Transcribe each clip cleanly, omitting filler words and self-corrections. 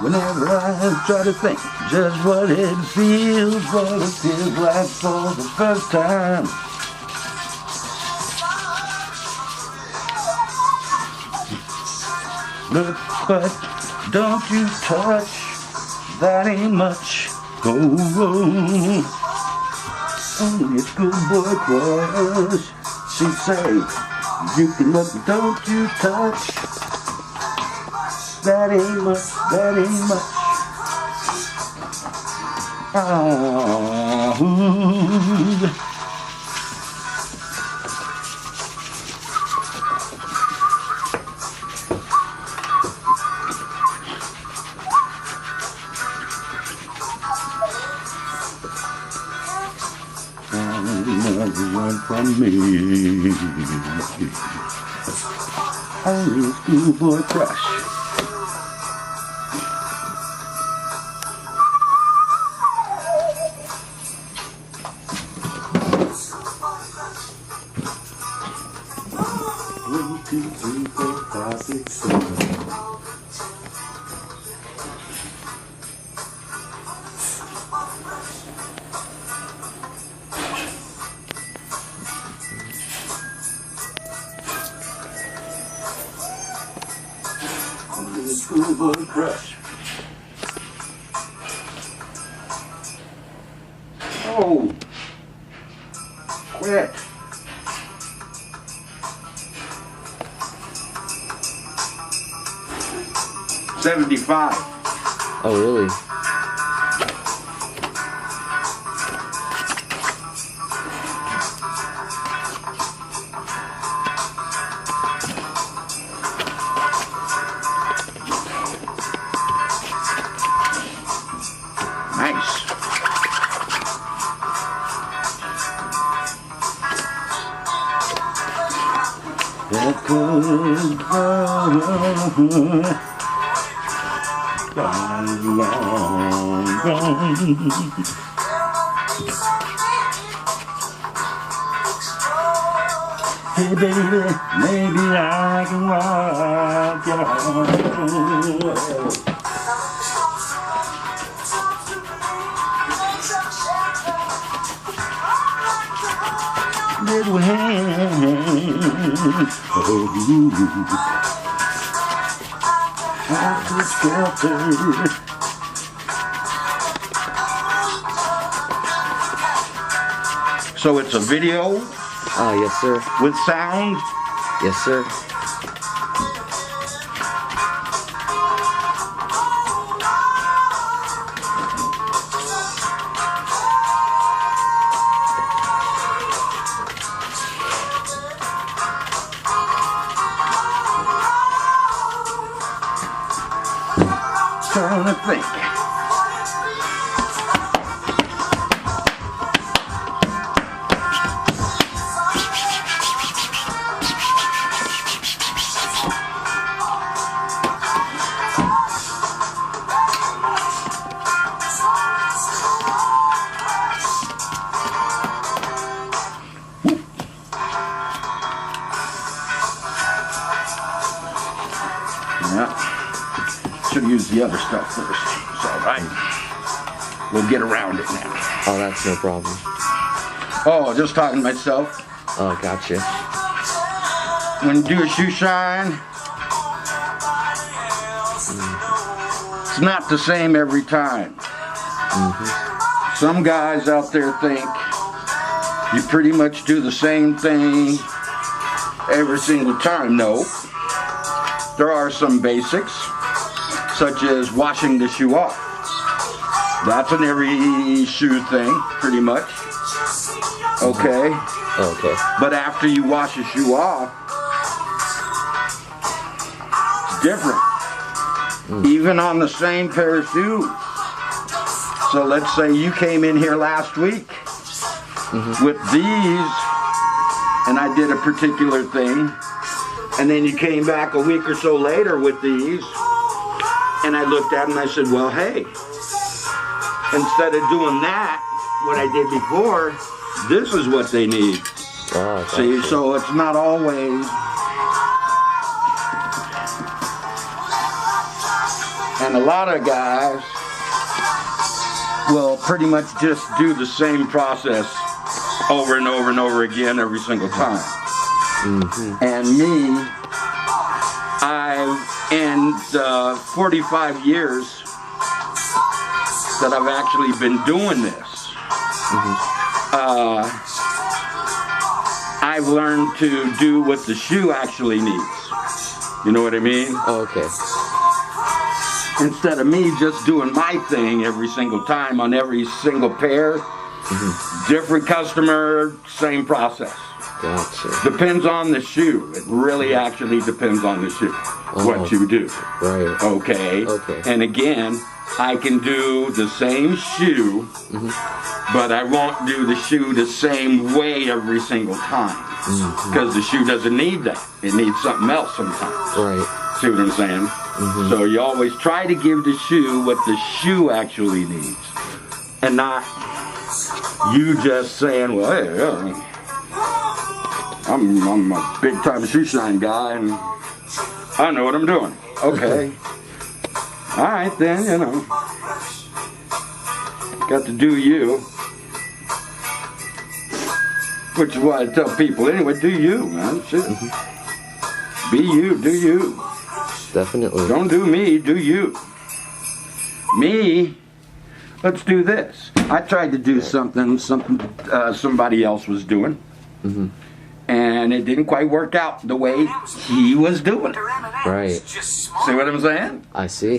Whenever I try to think just what it feels like for the first time. Look, but don't you touch, that ain't much. Oh, only a schoolboy crush. She'd say, you can look, but don't you touch, that ain't much, that ain't much. Oh. Run from me. Only a schoolboy crush. One, two, three, four, five, six, seven. Schoolboy crush. Oh, quit. $75. Oh, really? Nice. That could gone. Hey baby, maybe I can walk you home. Little hand, oh, after shelter. So it's a video? Yes, sir. With sound? Yes, sir. Trying to think. Yeah. Should have used the other stuff first. It's all right. We'll get around it now. Oh, that's no problem. Oh, just talking to myself. Oh, gotcha. When you do a shoe shine, it's not the same every time. Some guys out there think you pretty much do the same thing every single time. No. There are some basics, such as washing the shoe off. That's an every shoe thing, pretty much. Okay? Okay. But after you wash a shoe off, it's different. Even on the same pair of shoes. So let's say you came in here last week with these, and I did a particular thing. And then you came back a week or so later with these, and I looked at them and I said, well, hey, instead of doing that, what I did before, this is what they need. Oh, see, so it's not always And a lot of guys will pretty much just do the same process over and over and over again every single time. And me, in the 45 years that I've actually been doing this, I've learned to do what the shoe actually needs. You know what I mean? Oh, okay. Instead of me just doing my thing every single time on every single pair, different customer, same process. Gotcha. Depends on the shoe. It really actually depends on the shoe, what you do. Right. Okay? Okay. And again, I can do the same shoe, but I won't do the shoe the same way every single time. Because the shoe doesn't need that. It needs something else sometimes. Right. See what I'm saying? So you always try to give the shoe what the shoe actually needs. And not you just saying, well, hey, I'm a big time shoe shine guy and I know what I'm doing. Okay. Alright then, you know. Got to do you. Which is why I tell people, anyway, do you, man. Shit. Be you, do you. Definitely. Don't do me, do you. Me, let's do this. I tried to do something somebody else was doing. And it didn't quite work out the way he was doing it. Right. See what I'm saying? I see.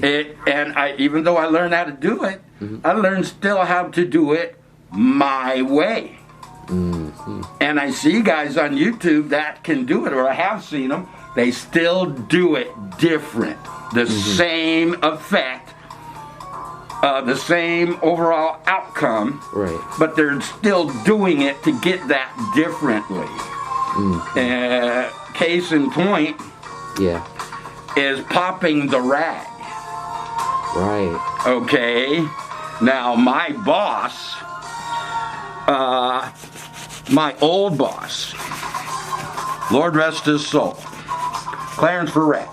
Even though I learned how to do it, I learned still how to do it my way. And I see guys on YouTube that can do it, or I have seen them. They still do it different. The same effect, the same overall outcome. Right. But they're still doing it to get that differently. Case in point is popping the rag. Right. Okay. Now my boss, my old boss, Lord rest his soul, Clarence Ferret,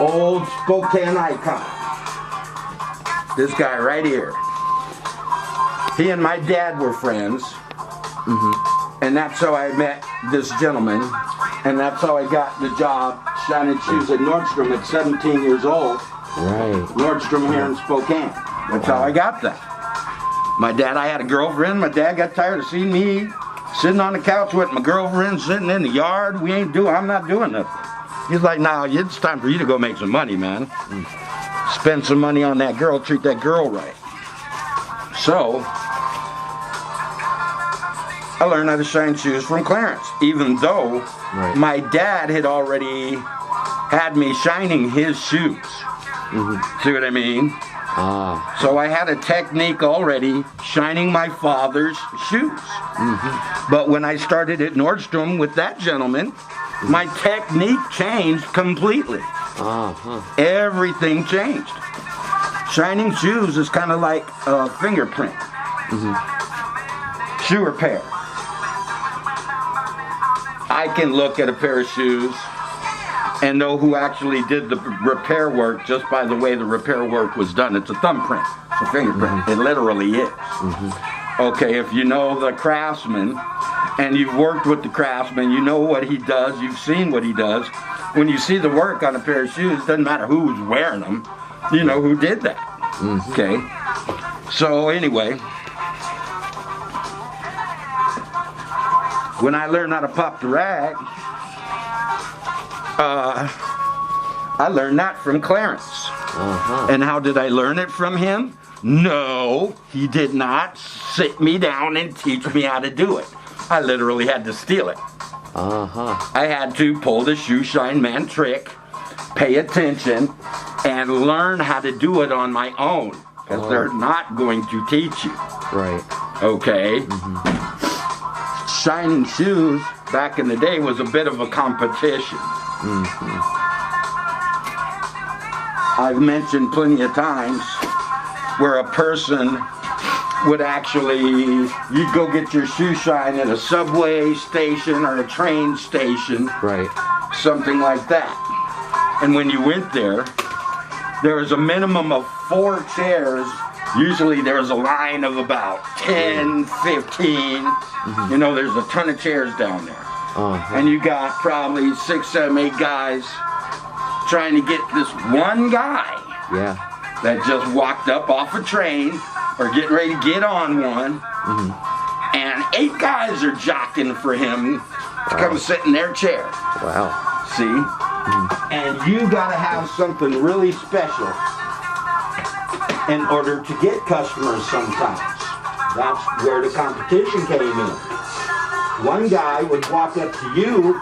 old Spokane icon. This guy right here. He and my dad were friends. And that's how I met this gentleman. And that's how I got the job shining shoes at Nordstrom at 17 years old. Right. Nordstrom here in Spokane. That's how I got that. My dad, I had a girlfriend. My dad got tired of seeing me sitting on the couch with my girlfriend sitting in the yard. I'm not doing nothing. He's like, nah, it's time for you to go make some money, man. Spend some money on that girl, treat that girl right. So, I learned how to shine shoes from Clarence, even though my dad had already had me shining his shoes. See what I mean? So I had a technique already shining my father's shoes. But when I started at Nordstrom with that gentleman, my technique changed completely. Everything changed. Shining shoes is kind of like a fingerprint. Shoe repair. I can look at a pair of shoes and know who actually did the repair work just by the way the repair work was done. It's a thumbprint. It's a fingerprint. It literally is. Okay, if you know the craftsman and you've worked with the craftsman, you know what he does, you've seen what he does. When you see the work on a pair of shoes, it doesn't matter who's wearing them, you know who did that. Okay, so anyway, when I learned how to pop the rag, I learned that from Clarence. And how did I learn it from him? No, he did not sit me down and teach me how to do it. I literally had to steal it. I had to pull the shoe shine man trick, pay attention, and learn how to do it on my own. Because they're not going to teach you. Right. Okay? Shining shoes back in the day was a bit of a competition. I've mentioned plenty of times where a person would actually, you'd go get your shoe shine at a subway station or a train station, right, something like that. And when you went there was a minimum of 4 chairs. Usually there's a line of about 10, 15. You know, there's a ton of chairs down there. And you got probably 6, 7, 8 guys trying to get this one guy that just walked up off a train or getting ready to get on one. And 8 guys are jockeying for him to come sit in their chair. Wow. See? And you gotta have something really special in order to get customers sometimes. That's where the competition came in. One guy would walk up to you,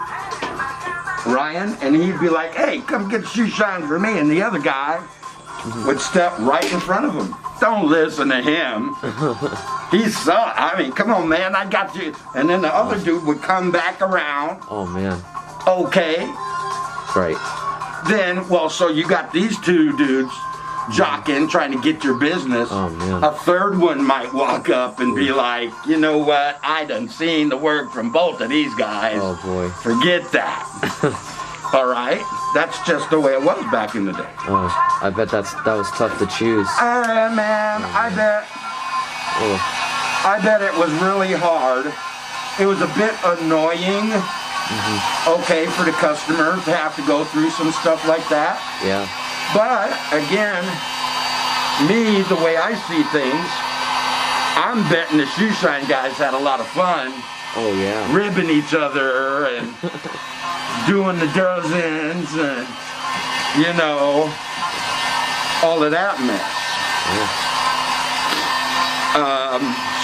Ryan, and he'd be like, hey, come get a shoe shine for me. And the other guy would step right in front of him. Don't listen to him. He's so, I mean, come on, man, I got you. And then the other dude would come back around. Oh, man. Okay. Right. Then, well, so you got these 2 dudes jockeying, trying to get your business. Oh, man. A third one might walk up and be like, you know what, I done seen the work from both of these guys. Oh, boy. Forget that. All right? That's just the way it was back in the day. Oh, I bet that was tough to choose. Man, I bet it was really hard. It was a bit annoying, okay, for the customer to have to go through some stuff like that. Yeah. But, again, me, the way I see things, I'm betting the shoe shine guys had a lot of fun. Oh, yeah. Ribbing each other and doing the dozens and, you know, all of that mess.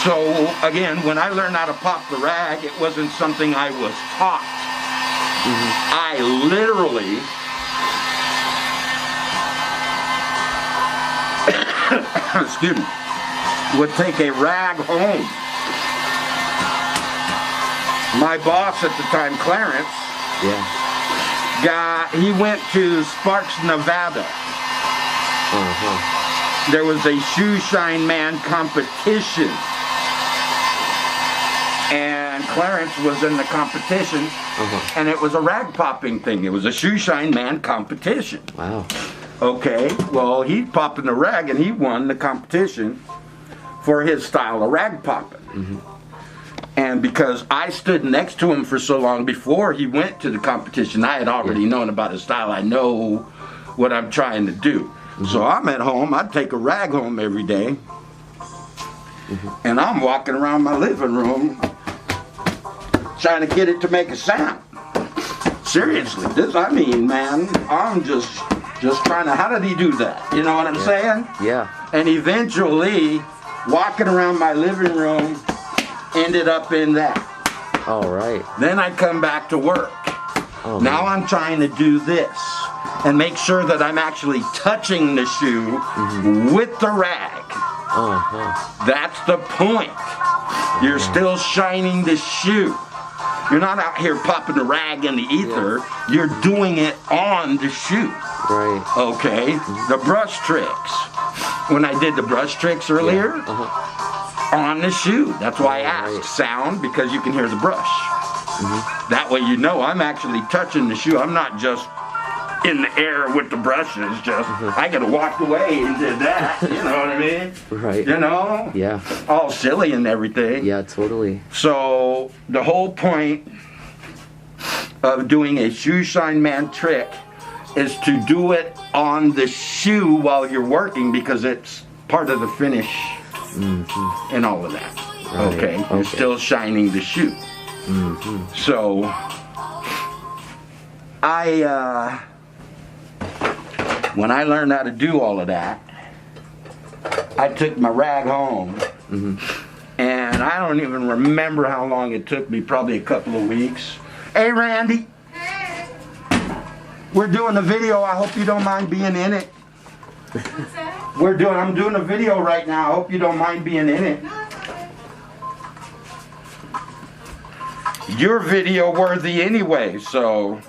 So, again, when I learned how to pop the rag, it wasn't something I was taught. I literally... excuse me, would take a rag home. My boss at the time, Clarence, he went to Sparks, Nevada. There was a shoe shine man competition. And Clarence was in the competition, and it was a rag popping thing. It was a shoe shine man competition. Wow. Okay, well, he's popping the rag, and he won the competition for his style of rag popping. And because I stood next to him for so long before he went to the competition, I had already known about his style. I know what I'm trying to do. So I'm at home, I'd take a rag home every day, and I'm walking around my living room trying to get it to make a sound. Seriously, I mean, man, I'm just trying to, how did he do that? You know what I'm saying? Yeah. And eventually, walking around my living room, ended up in that. All right. Then I come back to work. Now I'm trying to do this and make sure that I'm actually touching the shoe with the rag. That's the point. You're still shining the shoe. You're not out here popping the rag in the ether. You're doing it on the shoe. Right. Okay. The brush tricks. When I did the brush tricks earlier, on the shoe. That's why I asked sound, because you can hear the brush. That way you know I'm actually touching the shoe. I'm not just in the air with the brushes. Just I could have walked away and did that. You know what I mean? Right. You know? Yeah. All silly and everything. Yeah, totally. So the whole point of doing a shoe shine man trick is to do it on the shoe while you're working, because it's part of the finish and all of that. Right. Okay? You're still shining the shoe. So when I learned how to do all of that, I took my rag home, and I don't even remember how long it took me, probably a couple of weeks. Hey, Randy. We're doing a video. I hope you don't mind being in it. I'm doing a video right now. I hope you don't mind being in it. You're video worthy anyway, so.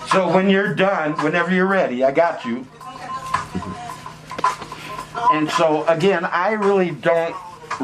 So when you're done, whenever you're ready, I got you. And so again, I really don't